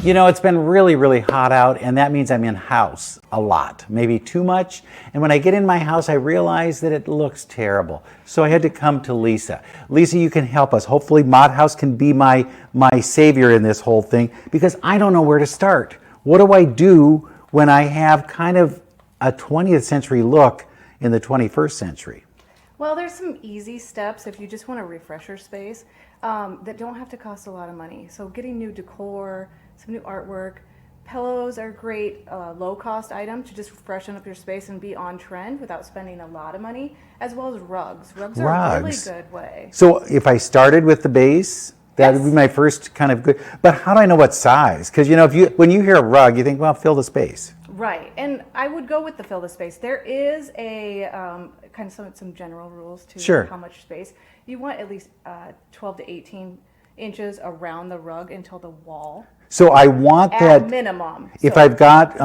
You know, it's been really, really hot out, and that means I'm in house a lot, maybe too much. And when I get in my house, I realize that it looks terrible. So I had to come to Lisa. Lisa, you can help us. Hopefully Mod House can be my savior in this whole thing, because I don't know where to start. What do I do when I have kind of a 20th century look in the 21st century? Well, there's some easy steps if you just want to refresh your space that don't have to cost a lot of money. So getting new decor, some new artwork. Pillows are great low-cost item to just freshen up your space and be on trend without spending a lot of money, as well as rugs. Rugs are a really good way. So if I started with the base, that would be my first kind of good. But how do I know what size? Because, you know, when you hear a rug, you think, well, fill the space. Right, and I would go with the fill the space. There is a kind of some general rules to how much space. You want at least 12 to 18 inches around the rug until the wall. So I want that minimum. If I've got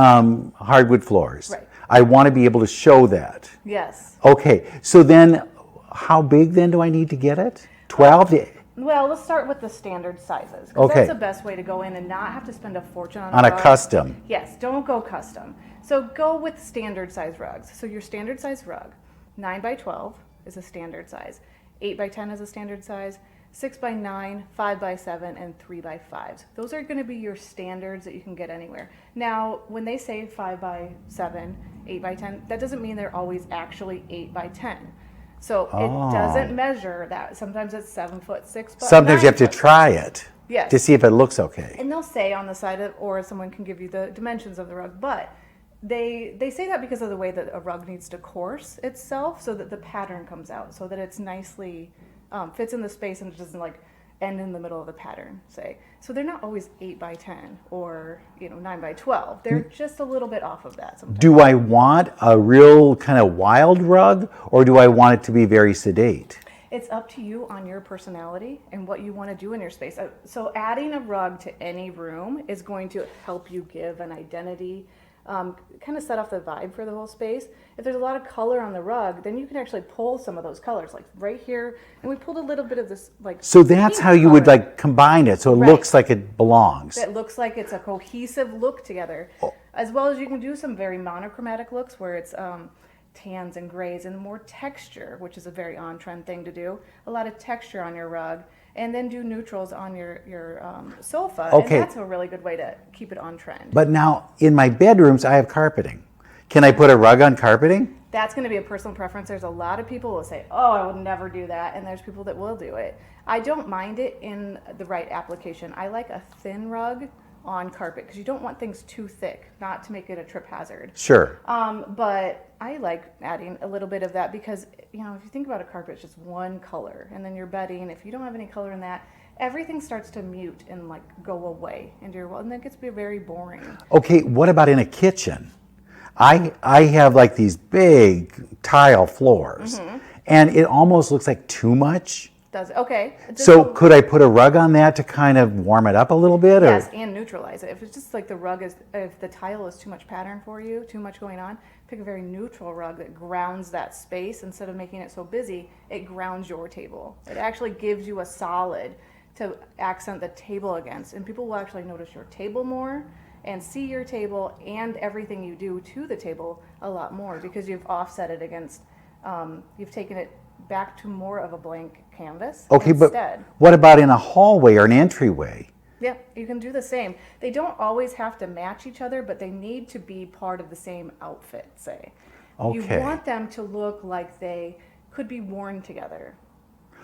hardwood floors, right, I want to be able to show that. Yes. Okay, so then how big then do I need to get it? 12 to... Well, let's start with the standard sizes. Okay. That's the best way to go in and not have to spend a fortune on a custom. Yes, don't go custom. So go with standard size rugs. So your standard size rug, 9 by 12 is a standard size, 8 by 10 is a standard size, 6 by 9, 5 by 7, and 3 by 5. Those are going to be your standards that you can get anywhere. Now, when they say 5 by 7, 8 by 10, that doesn't mean they're always actually 8 by 10. So it doesn't measure that. Sometimes it's 7 foot, 6 foot. Sometimes you have to try it to see if it looks okay. And they'll say on the side of, or someone can give you the dimensions of the rug, but they say that because of the way that a rug needs to course itself, so that the pattern comes out, so that it's nicely fits in the space and it doesn't like end in the middle of the pattern, say. So they're not always 8 by 10 or 9 by 12. They're just a little bit off of that sometimes. Do I want a real kind of wild rug, or do I want it to be very sedate? It's up to you on your personality and what you want to do in your space. So adding a rug to any room is going to help you give an identity, kind of set off the vibe for the whole space. If there's a lot of color on the rug, then you can actually pull some of those colors, like right here. And we pulled a little bit of this, like. So that's how you would like combine it, so it looks like it belongs. It looks like it's a cohesive look together, as well as you can do some very monochromatic looks where it's tans and grays and more texture, which is a very on-trend thing to do. A lot of texture on your rug. And then do neutrals on your sofa, and that's a really good way to keep it on trend. But now, in my bedrooms, I have carpeting. Can I put a rug on carpeting? That's going to be a personal preference. There's a lot of people who will say, oh, I would never do that, and there's people that will do it. I don't mind it in the right application. I like a thin rug on carpet, because you don't want things too thick, not to make it a trip hazard. Sure. But I like adding a little bit of that because, if you think about a carpet, it's just one color. And then your bedding, if you don't have any color in that, everything starts to mute and like go away into your wall, and that gets to be very boring. Okay, what about in a kitchen? I have like these big tile floors, and it almost looks like too much. Does it? Okay. So could I put a rug on that to kind of warm it up a little bit? Yes, and neutralize it. If it's just like if the tile is too much pattern for you, too much going on, pick a very neutral rug that grounds that space. Instead of making it so busy, it grounds your table. It actually gives you a solid to accent the table against, and people will actually notice your table more and see your table and everything you do to the table a lot more, because you've offset it against, you've taken it back to more of a blank canvas. Okay, instead. But what about in a hallway or an entryway? Yeah, you can do the same. They don't always have to match each other, but they need to be part of the same outfit, say. Okay. You want them to look like they could be worn together.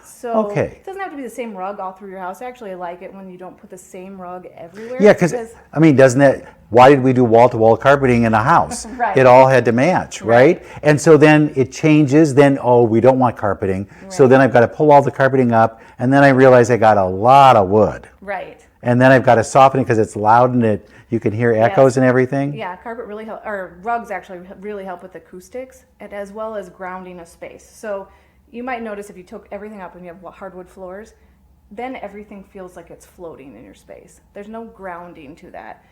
So it doesn't have to be the same rug all through your house. I actually like it when you don't put the same rug everywhere. Yeah, because doesn't it, why did we do wall-to-wall carpeting in a house? Right. It all had to match, right? And so then it changes, then, we don't want carpeting. Right. So then I've got to pull all the carpeting up, and then I realize I got a lot of wood. Right. And then I've got to soften it because it's loud and you can hear echoes and everything. Yeah, carpet really help, or rugs actually really help with acoustics, and as well as grounding a space. So you might notice if you took everything up and you have hardwood floors, then everything feels like it's floating in your space. There's no grounding to that.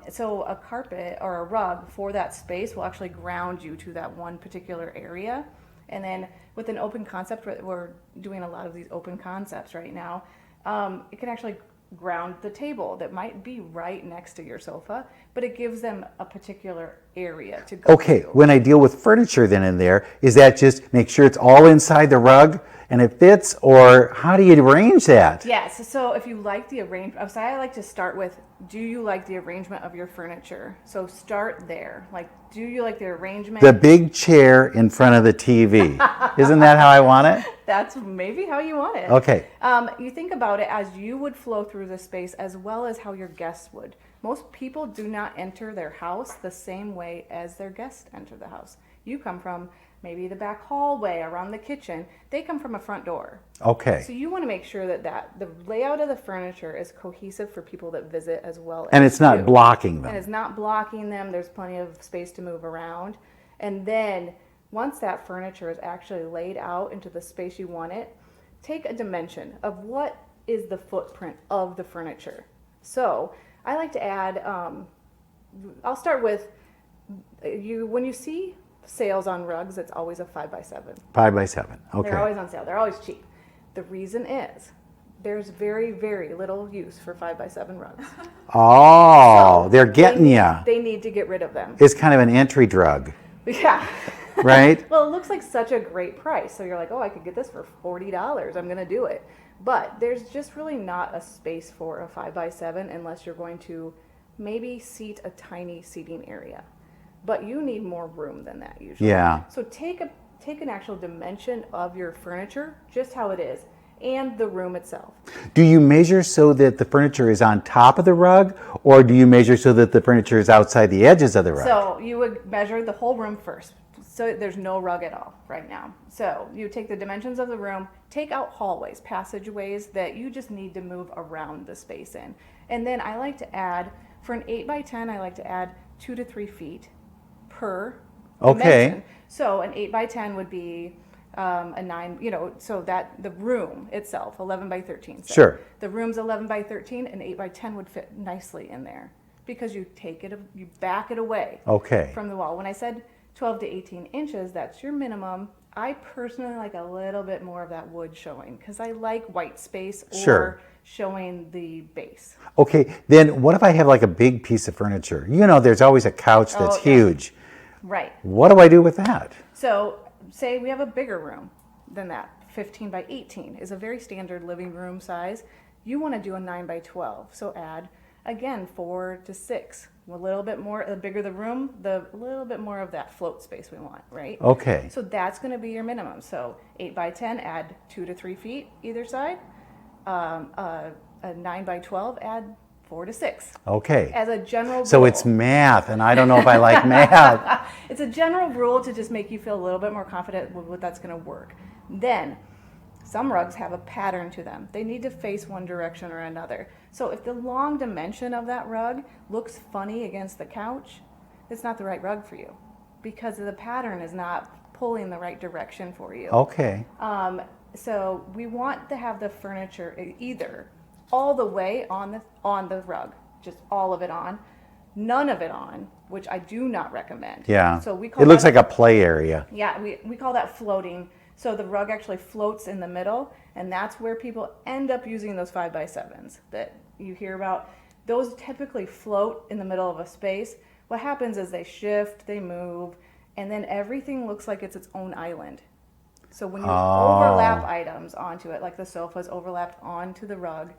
So a carpet or a rug for that space will actually ground you to that one particular area. And then with an open concept, we're doing a lot of these open concepts right now, it can actually ground the table that might be right next to your sofa, but it gives them a particular area to go Okay, to. when I deal with furniture then in there, is that just make sure it's all inside the rug and it fits, or how do you arrange that? Yes, so if you like the arrangement, I like to start with, do you like the arrangement of your furniture? So start there. Like, do you like the arrangement? The big chair in front of the TV. Isn't that how I want it? That's maybe how you want it. Okay. You think about it as you would flow through the space as well as how your guests would. Most people do not enter their house the same way as their guests enter the house. You come from maybe the back hallway around the kitchen. They come from a front door. Okay. So you want to make sure that the layout of the furniture is cohesive for people that visit as well And as it's not you. blocking And them. it's not blocking them. There's plenty of space to move around. And then once that furniture is actually laid out into the space you want it, take a dimension of what is the footprint of the furniture. So I like to add, I'll start with, when you see sales on rugs, it's always a 5x7. 5x7. They're Okay. always on sale. They're always cheap. The reason is there's very, very little use for 5x7 rugs. Oh, they're getting They- ya. They need to get rid of them. It's kind of an entry drug, Yeah. right? Well, it looks like such a great price. So you're like, oh, I could get this for $40. I'm going to do it. But there's just really not a space for a 5x7 unless you're going to maybe seat a tiny seating area. But you need more room than that usually. Yeah. So take an actual dimension of your furniture, just how it is, and the room itself. Do you measure so that the furniture is on top of the rug, or do you measure so that the furniture is outside the edges of the rug? So you would measure the whole room first. So there's no rug at all right now. So you take the dimensions of the room, take out hallways, passageways that you just need to move around the space in. And then I like to add, for an 8x10, I like to add 2 to 3 feet per Okay. dimension. So an 8x10 would be a 9, so that the room itself, 11x13. So Sure. the room's 11x13, an 8x10 would fit nicely in there because you back it away Okay. from the wall. When I said 12 to 18 inches, that's your minimum. I personally like a little bit more of that wood showing because I like white space or Sure. showing the base. Okay, then what if I have like a big piece of furniture? You know, there's always a couch that's Oh, yeah. huge. Right. What do I do with that? So say we have a bigger room than that. 15x18 is a very standard living room size. You want to do a 9x12. So add, again, 4 to 6. A little bit more, the bigger the room, the little bit more of that float space we want, right? Okay. So that's going to be your minimum. So 8x10, add 2 to 3 feet either side. A 9x12, add 4 to 6. Okay. As a general rule. So it's math, and I don't know if I like math. It's a general rule to just make you feel a little bit more confident with what that's going to work. Then, some rugs have a pattern to them. They need to face one direction or another. So if the long dimension of that rug looks funny against the couch, it's not the right rug for you because the pattern is not pulling the right direction for you. Okay. So we want to have the furniture either all the way on the rug, just all of it on, none of it on, which I do not recommend. Yeah. So we call It looks that like a play area. yeah, we call that floating. So the rug actually floats in the middle, and that's where people end up using those 5x7s that you hear about. Those typically float in the middle of a space. What happens is they shift, they move, and then everything looks like it's its own island. So when you overlap items onto it, like the sofa's overlapped onto the rug,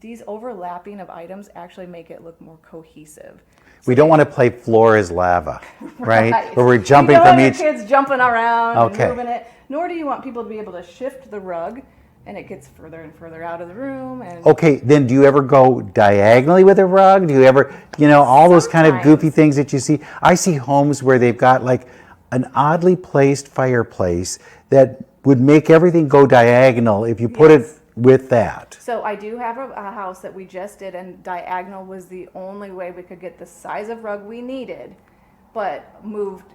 these overlapping of items actually make it look more cohesive. We don't want to play floor is lava, right? Where we're jumping you don't from want each. your kids jumping around Okay. and moving it, nor do you want people to be able to shift the rug and it gets further and further out of the room. And Okay, then do you ever go diagonally with a rug? Do you ever, all those kind of goofy Sometimes. things that you see? I see homes where they've got like an oddly placed fireplace that would make everything go diagonal if you put it Yes. with that. So I do have a house that we just did, and diagonal was the only way we could get the size of rug we needed, but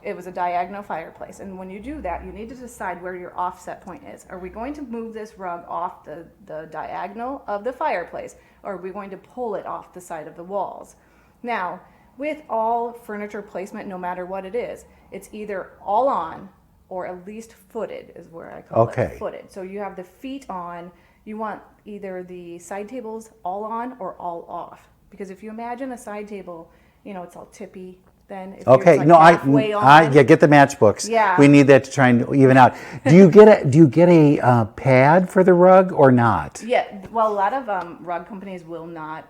it was a diagonal fireplace. And when you do that, you need to decide where your offset point is. Are we going to move this rug off the diagonal of the fireplace, or are we going to pull it off the side of the walls? Now, with all furniture placement, no matter what it is, it's either all on or at least footed is where I call Okay. it footed. So you have the feet on you want either the side tables all on or all off. Because if you imagine a side table, it's all tippy. Then if Okay, it's like no, halfway on, yeah, get the matchbooks. Yeah. We need that to try and even out. Do you get a pad for the rug or not? Yeah, well, a lot of rug companies will not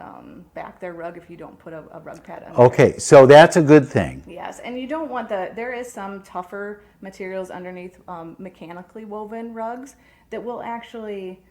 back their rug if you don't put a rug pad under. Okay, so that's a good thing. Yes, and you don't want there is some tougher materials underneath mechanically woven rugs that will actually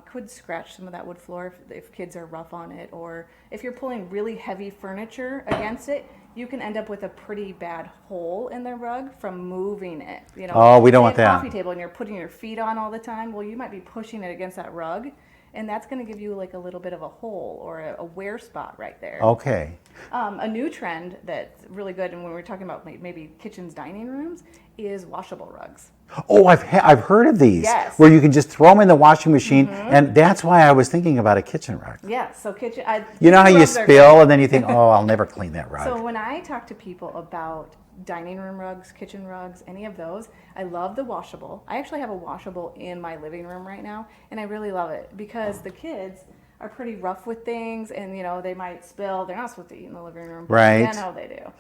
could scratch some of that wood floor if kids are rough on it, or if you're pulling really heavy furniture against it, you can end up with a pretty bad hole in the rug from moving it. Oh, we don't want Say a that. coffee table and you're putting your feet on all the time. Well, you might be pushing it against that rug, and that's going to give you like a little bit of a hole or a wear spot right there. Okay. A new trend that's really good, and when we're talking about maybe kitchens, dining rooms, is washable rugs. Oh, I've heard of these. Yes. Where you can just throw them in the washing machine, and that's why I was thinking about a kitchen rug. Yeah, so You know how you rugs are spill great. and then you think, oh, I'll never clean that rug. So when I talk to people about dining room rugs, kitchen rugs, any of those, I love the washable. I actually have a washable in my living room right now, and I really love it because the kids are pretty rough with things, and they might spill. They're not supposed to eat in the living room, but Right. they do.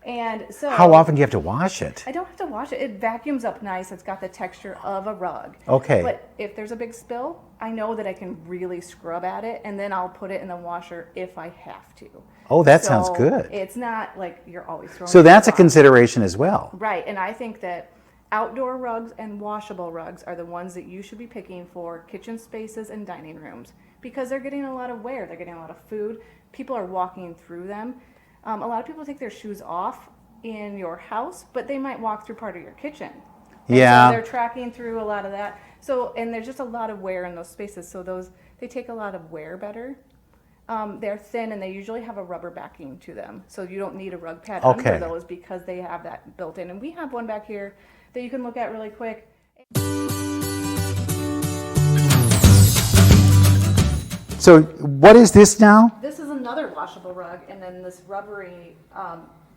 And so How often do you have to wash it? I don't have to wash it. It vacuums up nice. It's got the texture of a rug. Okay. But if there's a big spill, I know that I can really scrub at it, and then I'll put it in the washer if I have to. Oh, that sounds So good. It's not like you're always throwing So that's a stuff. consideration as well. Right, and I think that outdoor rugs and washable rugs are the ones that you should be picking for kitchen spaces and dining rooms because they're getting a lot of wear. They're getting a lot of food. People are walking through them. A lot of people take their shoes off in your house, but they might walk through part of your kitchen. And Yeah. so they're tracking through a lot of that. So, and there's just a lot of wear in those spaces. So they take a lot of wear better. They're thin and they usually have a rubber backing to them. So you don't need a rug pad Okay. under those because they have that built in. And we have one back here that you can look at really quick. So what is this now? This is another washable rug, and then this rubbery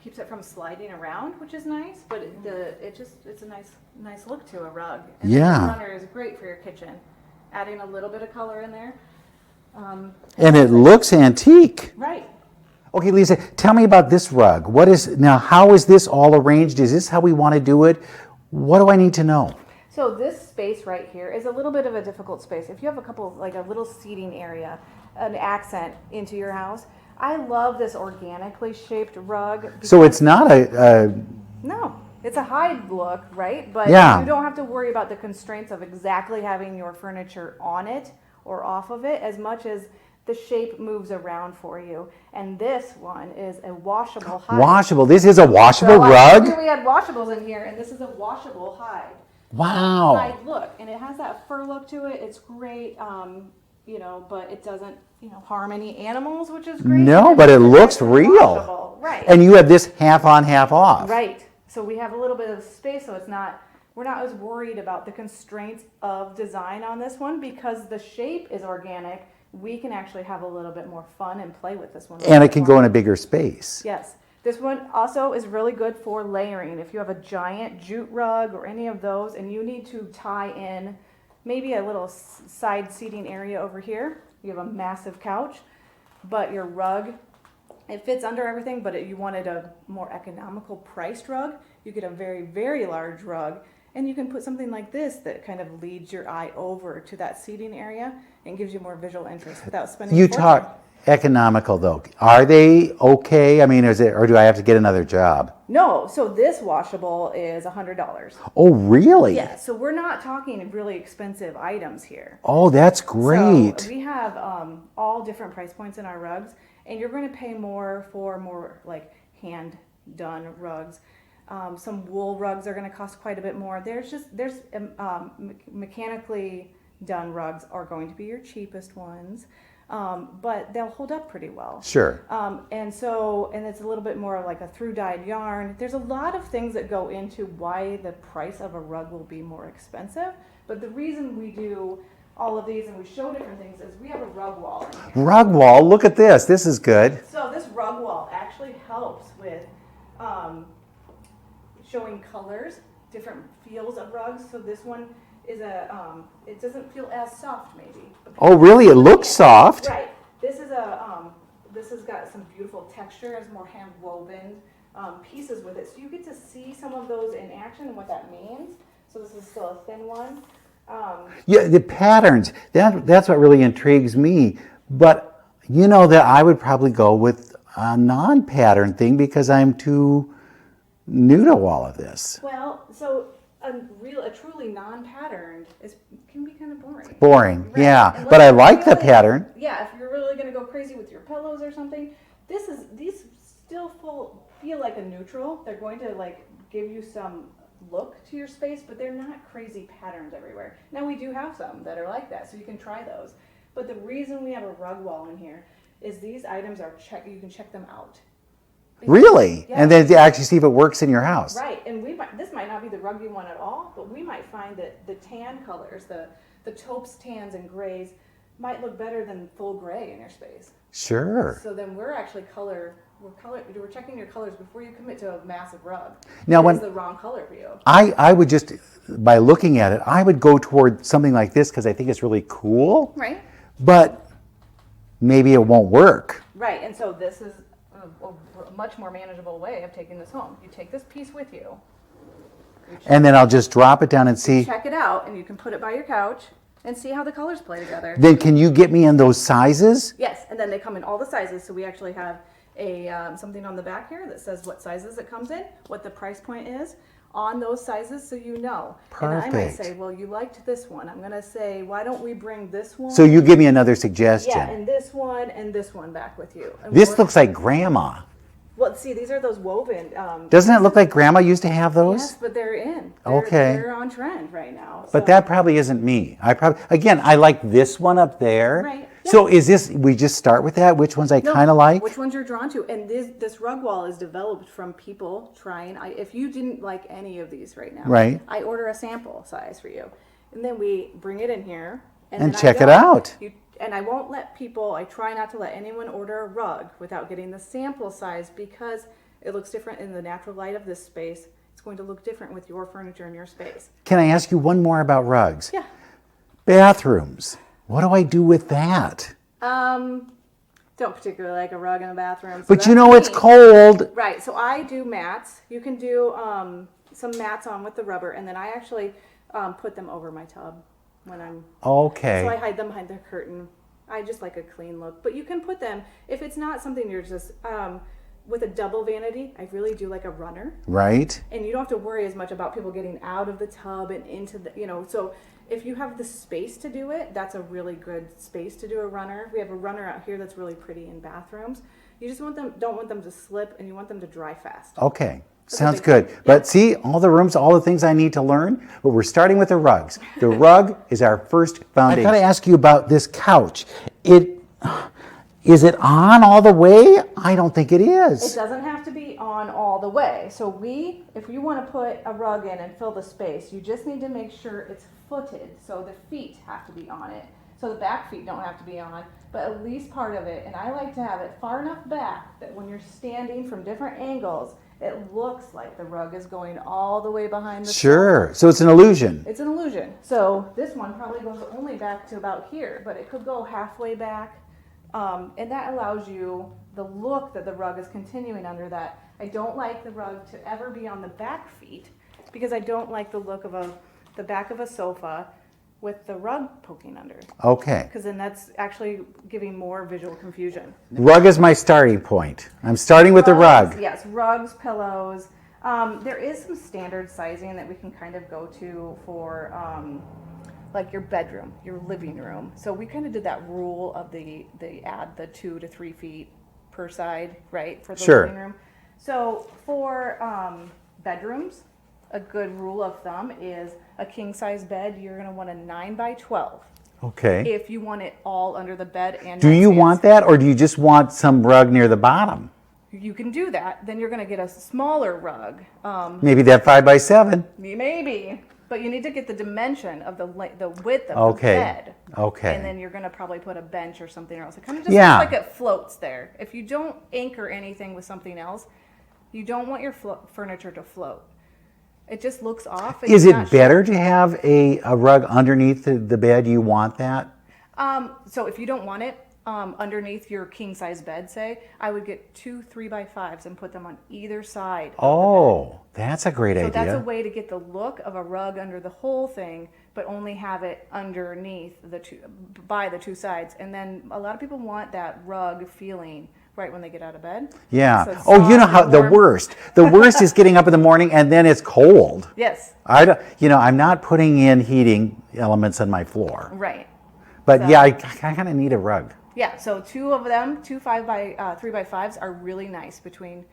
keeps it from sliding around, which is nice. But it's a nice look to a rug. And Yeah. The runner is great for your kitchen, adding a little bit of color in there. And it looks antique. Right. Okay, Lisa, tell me about this rug. How is this all arranged? Is this how we want to do it? What do I need to know? So this space right here is a little bit of a difficult space. If you have a little seating area, an accent into your house, I love this organically shaped rug. So it's not No, it's a hide look, right? But Yeah. you don't have to worry about the constraints of exactly having your furniture on it or off of it as much as the shape moves around for you. And this one is a washable hide. washable. This is a washable So I rug? told you we had washables in here, and this is a washable hide. Wow. Hide look, and it has that fur look to it. It's great, but it doesn't, harm any animals, which is great. No, And but it it's looks real. washable. Right. And you have this half on, half off. Right. So we have a little bit of space, so we're not as worried about the constraints of design on this one because the shape is organic. We can actually have a little bit more fun and play with this one. And it can go in a bigger space. Yes. This one also is really good for layering. If you have a giant jute rug or any of those and you need to tie in maybe a little side seating area over here, you have a massive couch, but your rug, it fits under everything, but you wanted a more economical priced rug, you get a very, very large rug, and you can put something like this that kind of leads your eye over to that seating area and gives you more visual interest without spending You a fortune. talk economical though. Are they okay? I mean, or do I have to get another job? No, so this washable is $100. Oh, really? Yeah, so we're not talking really expensive items here. Oh, that's great. So we have all different price points in our rugs, and you're going to pay more for more like hand done rugs. Some wool rugs are going to cost quite a bit more. There's mechanically done rugs are going to be your cheapest ones, but they'll hold up pretty well. Sure. And it's a little bit more like a through dyed yarn. There's a lot of things that go into why the price of a rug will be more expensive. But the reason we do all of these and we show different things is we have a rug wall in here. Rug wall. Look at this. This is good. So this rug wall actually helps with showing colors, different feels of rugs. So this one is it doesn't feel as soft maybe. Oh, really? It looks soft. Right. This has got some beautiful texture, has more hand woven pieces with it. So you get to see some of those in action and what that means. So this is still a thin one. Yeah, the patterns, that's what really intrigues me. But you know that I would probably go with a non-pattern thing because I'm too new to all of this. Well, so a truly non-patterned can be kind of boring. Boring, Right. yeah. Unless But I you're like the really- pattern. Yeah, if you're really going to go crazy with your pillows or something, these still feel like a neutral. They're going to like give you some look to your space, but they're not crazy patterns everywhere. Now we do have some that are like that, so you can try those. But the reason we have a rug wall in here is these items are you can check them out. Really? Yeah. And then to actually see if it works in your house. Right, and this might not be the rug you want at all, but we might find that the tan colors, the taupes, tans, and grays might look better than full gray in your space. Sure. So then we're checking your colors before you commit to a massive rug. Now, What when- is the wrong color for you? I would just, by looking at it, I would go toward something like this because I think it's really cool, Right. but maybe it won't work. Right, and so this is a much more manageable way of taking this home. You take this piece with you, And then I'll just drop it down and see. check it out, and you can put it by your couch and see how the colors play together. Then can you get me in those sizes? Yes, and then they come in all the sizes. So we actually have a something on the back here that says what sizes it comes in, what the price point is on those sizes, so you know. And I might Perfect. say, well, you liked this one. I'm going to say, why don't we bring this one? So you give me another suggestion. yeah, and this one back with you. And This we're- looks like grandma. Well, see, these are those woven. Doesn't it look like grandma used to have those? Yes, but they're in. Okay. They're on trend right now. But so- that probably isn't me. Again, I like this one up there. Right. So is this, we just start with that? Which ones I No, kind of like? Which ones you're drawn to. And this rug wall is developed from people trying. If you didn't like any of these right now, Right. I order a sample size for you. And then we bring it in here. And then I check it go. out. And I won't let people, I try not to let anyone order a rug without getting the sample size because it looks different in the natural light of this space. It's going to look different with your furniture in your space. Can I ask you one more about rugs? Yeah. Bathrooms. What do I do with that? Don't particularly like a rug in a bathroom. so But you that's know it's me. cold. Right, so I do mats. You can do some mats on with the rubber, and then I actually put them over my tub when I'm. So I Okay. hide them behind the curtain. I just like a clean look. But you can put them, if it's not something you're just, with a double vanity, I really do like a runner. Right? And you don't have to worry as much about people getting out of the tub and into the, so if you have the space to do it, that's a really good space to do a runner. We have a runner out here that's really pretty in bathrooms. You just don't want them to slip, and you want them to dry fast. Okay. That's Sounds a good. big thing. But see, all the rooms, all the things I need to learn, but we're starting with the rugs. The rug is our first foundation. I got to ask you about this couch. Is it on all the way? I don't think it It is. doesn't have to be on all the way. So if you want to put a rug in and fill the space, you just need to make sure it's footed. So the feet have to be on it. So the back feet don't have to be on, but at least part of it. And I like to have it far enough back that when you're standing from different angles, it looks like the rug is going all the way behind the Sure. So it's an illusion. It's an illusion. So this one probably goes only back to about here, but it could go halfway back. And that allows you the look that the rug is continuing under that. I don't like the rug to ever be on the back feet because I don't like the look of the back of a sofa with the rug poking under. Okay. Because then that's actually giving more visual confusion. Rug is my starting point. I'm starting with the Rugs, rug. Yes, rugs, pillows. There is some standard sizing that we can kind of go to for like your bedroom, your living room. So we kind of did that rule of the add the 2 to 3 feet per side, right, for the Sure. living room. So for bedrooms, a good rule of thumb is a king size bed. You're going to want a 9 by 12 Okay. if you want it all under the bed and Do you nightstands. want that, or do you just want some rug near the bottom? You can do that. Then you're going to get a smaller rug. Maybe that 5x7. Maybe, but you need to get the dimension of the width of Okay. the bed. Okay. And then you're going to probably put a bench or something else. It kind of just Yeah. looks like it floats there. If you don't anchor anything with something else, you don't want your furniture to float. It just looks off. Is It's it not better to have a rug underneath the bed? You want that? So if you don't want it underneath your king size bed, say, I would get 2 3x5s and put them on either side. Oh, that's a great So idea. that's a way to get the look of a rug under the whole thing, but only have it underneath by the two sides. And then a lot of people want that rug feeling right when they get out of bed. Yeah. So it's Oh, you know soft how and the warm. worst. The worst is getting up in the morning and then it's cold. Yes, I don't, I'm not putting in heating elements on my floor. right. But So- yeah, I kind of need a rug. Yeah, so 2 of them, 2 3x5s are really nice between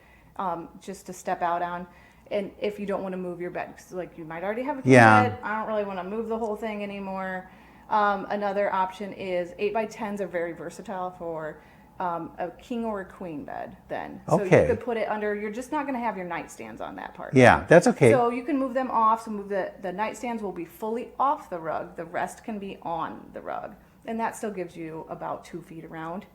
just to step out on. And if you don't want to move your bed, 'cause like you might already have a king Yeah. bed, I don't really want to move the whole thing anymore. Another option is 8x10s are very versatile for a king or a queen bed then. So Okay. you could put it under, you're just not going to have your nightstands on that part. Yeah, that's okay. So you can move them off. So move the nightstands will be fully off the rug. The rest can be on the rug. And that still gives you about 2 feet around,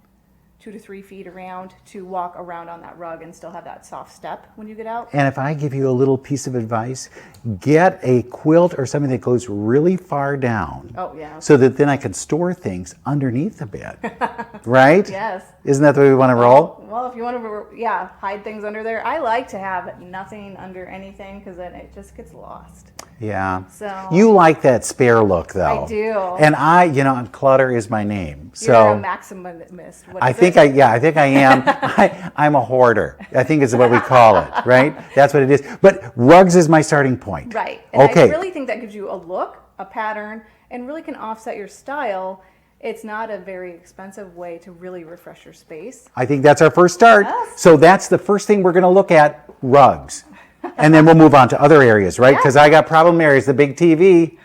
2 to 3 feet around to walk around on that rug and still have that soft step when you get out. And if I give you a little piece of advice, get a quilt or something that goes really far down. Oh, yeah. So that then I can store things underneath the bed. Right? Yes. Isn't that the way we want to roll? Well, if you want to, hide things under there. I like to have nothing under anything because then it just gets lost. Yeah. So You like that spare look, though. I do. And clutter is my name. You're a So maximalist. What I is think it? I think I am. I'm a hoarder. I think is what we call it, right? That's what it is. But rugs is my starting point. Right. And Okay. I really think that gives you a look, a pattern, and really can offset your style. It's not a very expensive way to really refresh your space. I think that's our first start. Yes. So that's the first thing we're going to look at, rugs. And then we'll move on to other areas, right? Yeah. Because I got problem areas, the big TV.